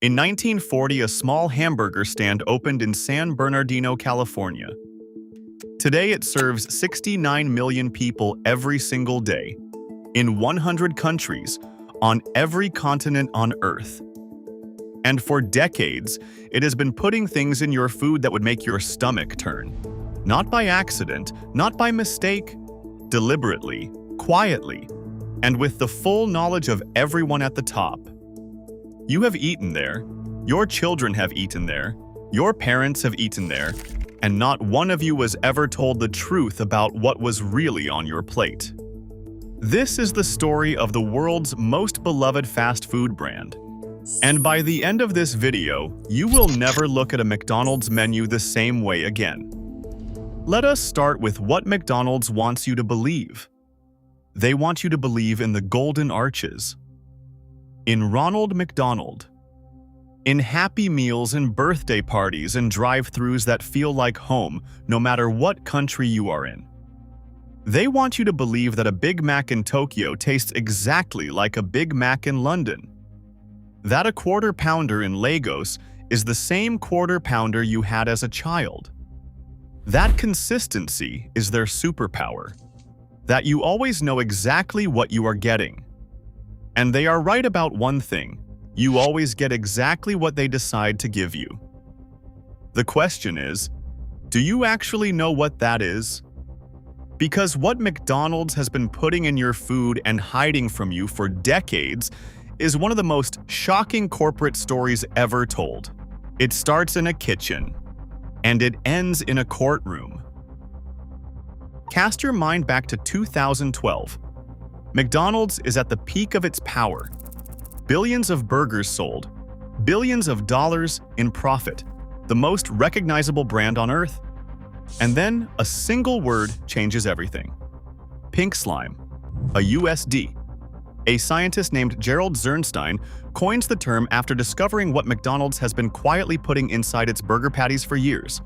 In 1940, a small hamburger stand opened in San Bernardino, California. Today, it serves 69 million people every single day, in 100 countries, on every continent on Earth. And for decades, it has been putting things in your food that would make your stomach turn. Not by accident, not by mistake, deliberately, quietly, and with the full knowledge of everyone at the top. You have eaten there, your children have eaten there, your parents have eaten there, and not one of you was ever told the truth about what was really on your plate. This is the story of the world's most beloved fast food brand. And by the end of this video, you will never look at a McDonald's menu the same way again. Let us start with what McDonald's wants you to believe. They want you to believe in the golden arches, in Ronald McDonald, in Happy Meals and birthday parties and drive-thrus that feel like home no matter what country you are in. They want you to believe that a Big Mac in Tokyo tastes exactly like a Big Mac in London. That a Quarter Pounder in Lagos is the same Quarter Pounder you had as a child. That consistency is their superpower. That you always know exactly what you are getting. And they are right about one thing: you always get exactly what they decide to give you. The question is, do you actually know what that is? Because what McDonald's has been putting in your food and hiding from you for decades is one of the most shocking corporate stories ever told. It starts in a kitchen, and it ends in a courtroom. Cast your mind back to 2012. McDonald's is at the peak of its power. Billions of burgers sold, billions of dollars in profit, the most recognizable brand on Earth. And then a single word changes everything. Pink slime, a USD. A scientist named Gerald Zernstein coins the term after discovering what McDonald's has been quietly putting inside its burger patties for years.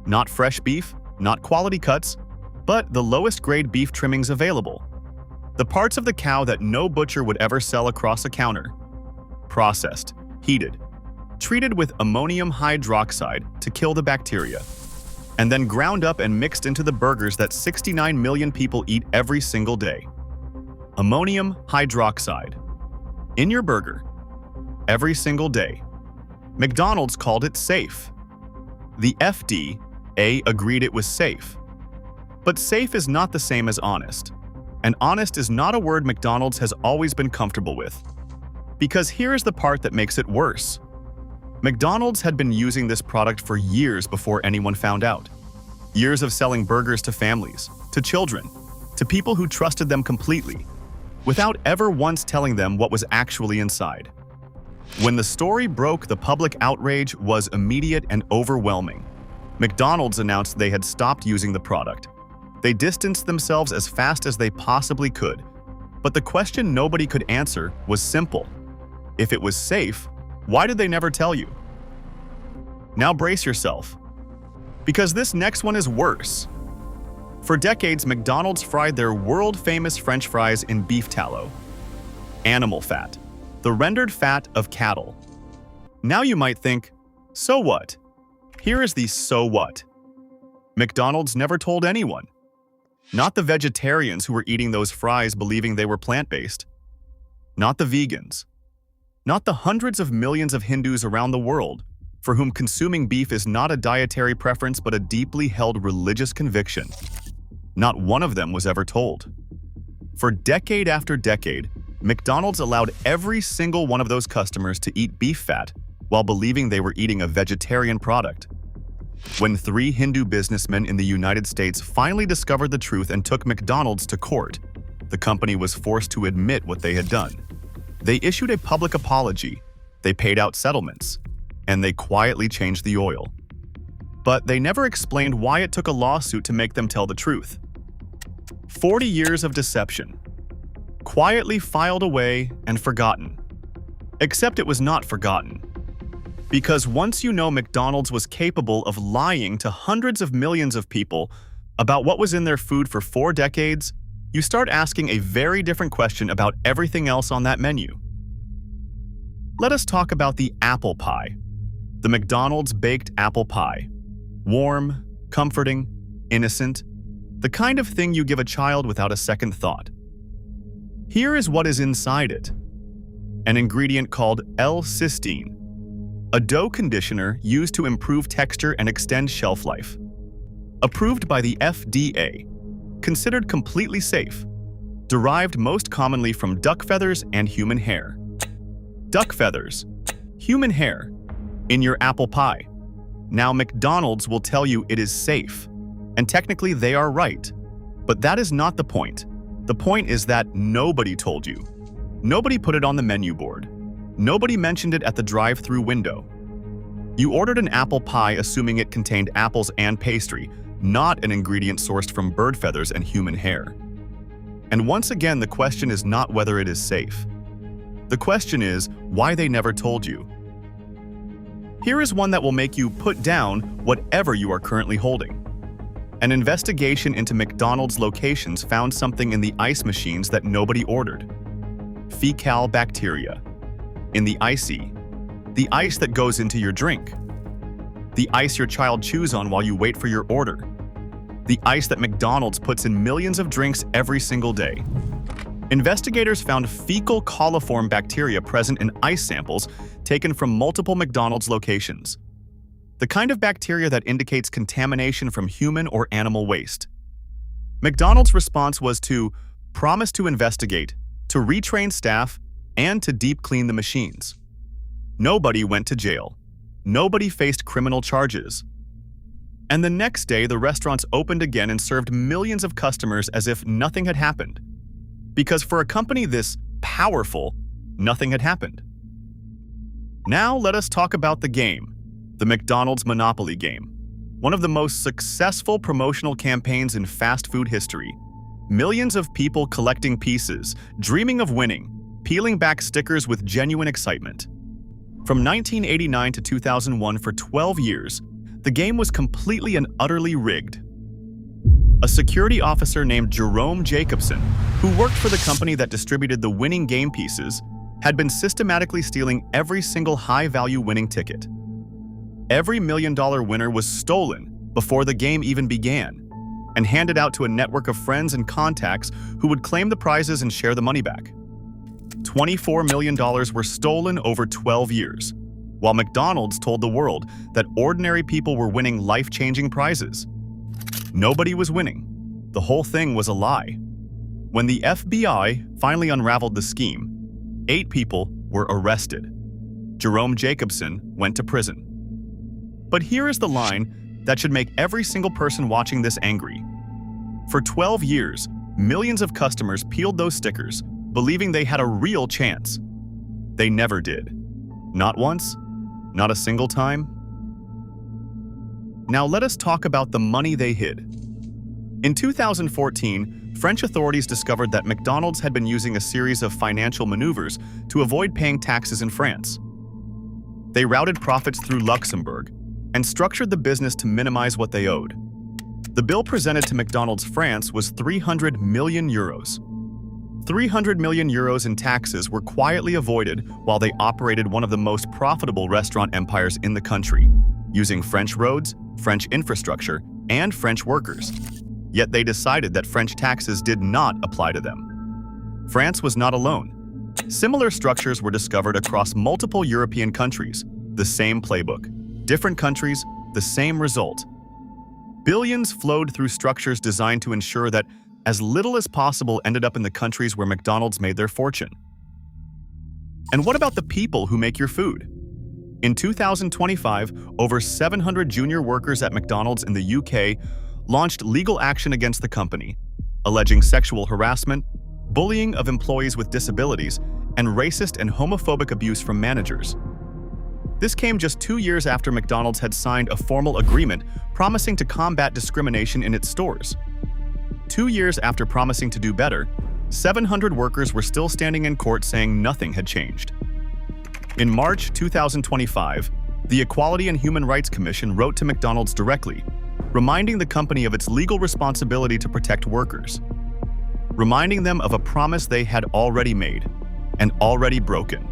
Not fresh beef, not quality cuts, but the lowest grade beef trimmings available. The parts of the cow that no butcher would ever sell across a counter. Processed, heated, treated with ammonium hydroxide to kill the bacteria, and then ground up and mixed into the burgers that 69 million people eat every single day. Ammonium hydroxide. In your burger. Every single day. McDonald's called it safe. The FDA agreed it was safe. But safe is not the same as honest. And honest is not a word McDonald's has always been comfortable with. Because here is the part that makes it worse. McDonald's had been using this product for years before anyone found out. Years of selling burgers to families, to children, to people who trusted them completely, without ever once telling them what was actually inside. When the story broke, the public outrage was immediate and overwhelming. McDonald's announced they had stopped using the product. They distanced themselves as fast as they possibly could. But the question nobody could answer was simple. If it was safe, why did they never tell you? Now brace yourself, because this next one is worse. For decades, McDonald's fried their world-famous French fries in beef tallow. Animal fat, the rendered fat of cattle. Now you might think, so what? Here is the so what. McDonald's never told anyone. Not the vegetarians who were eating those fries believing they were plant-based. Not the vegans. Not the hundreds of millions of Hindus around the world for whom consuming beef is not a dietary preference but a deeply held religious conviction. Not one of them was ever told. For decade after decade, McDonald's allowed every single one of those customers to eat beef fat while believing they were eating a vegetarian product. When 3 Hindu businessmen in the United States finally discovered the truth and took McDonald's to court, the company was forced to admit what they had done. They issued a public apology, they paid out settlements, and they quietly changed the oil. But they never explained why it took a lawsuit to make them tell the truth. 40 years of deception. Quietly filed away and forgotten. Except it was not forgotten. Because once you know McDonald's was capable of lying to hundreds of millions of people about what was in their food for 4 decades, you start asking a very different question about everything else on that menu. Let us talk about the apple pie. The McDonald's baked apple pie. Warm, comforting, innocent, the kind of thing you give a child without a second thought. Here is what is inside it. An ingredient called L-cysteine, a dough conditioner used to improve texture and extend shelf life. Approved by the FDA, considered completely safe, derived most commonly from duck feathers and human hair. Duck feathers, human hair, in your apple pie. Now McDonald's will tell you it is safe, and technically they are right. But that is not the point. The point is that nobody told you. Nobody put it on the menu board. Nobody mentioned it at the drive-through window. You ordered an apple pie assuming it contained apples and pastry, not an ingredient sourced from bird feathers and human hair. And once again, the question is not whether it is safe. The question is why they never told you. Here is one that will make you put down whatever you are currently holding. An investigation into McDonald's locations found something in the ice machines that nobody ordered. Fecal bacteria. In the icy. The ice that goes into your drink. The ice your child chews on while you wait for your order. The ice that McDonald's puts in millions of drinks every single day. Investigators found fecal coliform bacteria present in ice samples taken from multiple McDonald's locations. The kind of bacteria that indicates contamination from human or animal waste. McDonald's response was to promise to investigate, to retrain staff, and to deep clean the machines. Nobody went to jail. Nobody faced criminal charges. And the next day, the restaurants opened again and served millions of customers as if nothing had happened. Because for a company this powerful, nothing had happened. Now let us talk about the game, the McDonald's Monopoly game. One of the most successful promotional campaigns in fast food history. Millions of people collecting pieces, dreaming of winning, peeling back stickers with genuine excitement. From 1989 to 2001, for 12 years, the game was completely and utterly rigged. A security officer named Jerome Jacobson, who worked for the company that distributed the winning game pieces, had been systematically stealing every single high-value winning ticket. Every million-dollar winner was stolen before the game even began, and handed out to a network of friends and contacts who would claim the prizes and share the money back. $24 million were stolen over 12 years, while McDonald's told the world that ordinary people were winning life-changing prizes. Nobody was winning. The whole thing was a lie. When the FBI finally unraveled the scheme, 8 people were arrested. Jerome Jacobson went to prison. But here is the line that should make every single person watching this angry. For 12 years, millions of customers peeled those stickers, believing they had a real chance. They never did. Not once, not a single time. Now let us talk about the money they hid. In 2014, French authorities discovered that McDonald's had been using a series of financial maneuvers to avoid paying taxes in France. They routed profits through Luxembourg and structured the business to minimize what they owed. The bill presented to McDonald's France was 300 million euros. 300 million euros in taxes were quietly avoided while they operated one of the most profitable restaurant empires in the country, using French roads, French infrastructure, and French workers. Yet they decided that French taxes did not apply to them. France was not alone. Similar structures were discovered across multiple European countries. The same playbook. Different countries, the same result. Billions flowed through structures designed to ensure that as little as possible ended up in the countries where McDonald's made their fortune. And what about the people who make your food? In 2025, over 700 junior workers at McDonald's in the UK launched legal action against the company, alleging sexual harassment, bullying of employees with disabilities, and racist and homophobic abuse from managers. This came just 2 years after McDonald's had signed a formal agreement promising to combat discrimination in its stores. 2 years after promising to do better, 700 workers were still standing in court saying nothing had changed. In March 2025, the Equality and Human Rights Commission wrote to McDonald's directly, reminding the company of its legal responsibility to protect workers, reminding them of a promise they had already made and already broken.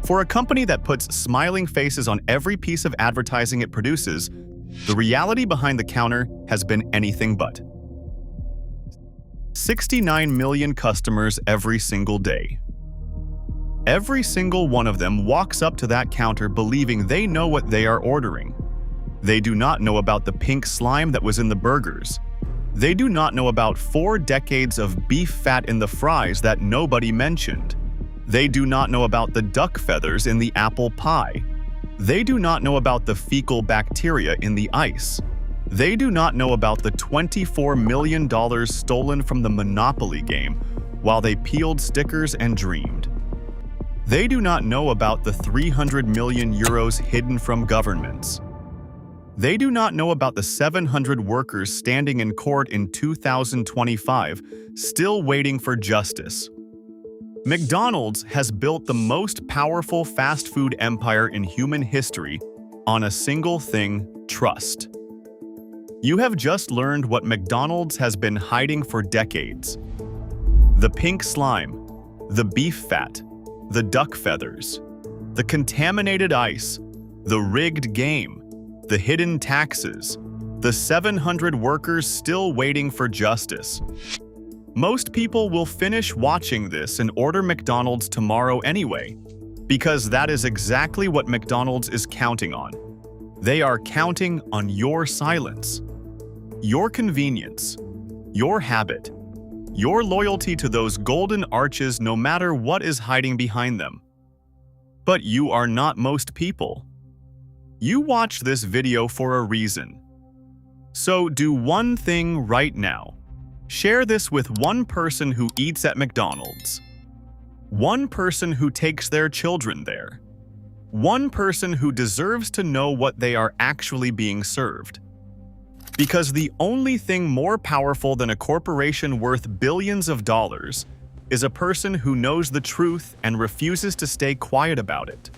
For a company that puts smiling faces on every piece of advertising it produces, the reality behind the counter has been anything but. 69 million customers every single day. Every single one of them walks up to that counter believing they know what they are ordering. They do not know about the pink slime that was in the burgers. They do not know about 4 decades of beef fat in the fries that nobody mentioned. They do not know about the duck feathers in the apple pie. They do not know about the fecal bacteria in the ice. They do not know about the $24 million stolen from the Monopoly game while they peeled stickers and dreamed. They do not know about the 300 million euros hidden from governments. They do not know about the 700 workers standing in court in 2025, still waiting for justice. McDonald's has built the most powerful fast food empire in human history on a single thing: trust. You have just learned what McDonald's has been hiding for decades. The pink slime, the beef fat, the duck feathers, the contaminated ice, the rigged game, the hidden taxes, the 700 workers still waiting for justice. Most people will finish watching this and order McDonald's tomorrow anyway, because that is exactly what McDonald's is counting on. They are counting on your silence, your convenience, your habit, your loyalty to those golden arches no matter what is hiding behind them. But you are not most people. You watched this video for a reason. So do one thing right now. Share this with one person who eats at McDonald's. One person who takes their children there. One person who deserves to know what they are actually being served. Because the only thing more powerful than a corporation worth billions of dollars is a person who knows the truth and refuses to stay quiet about it.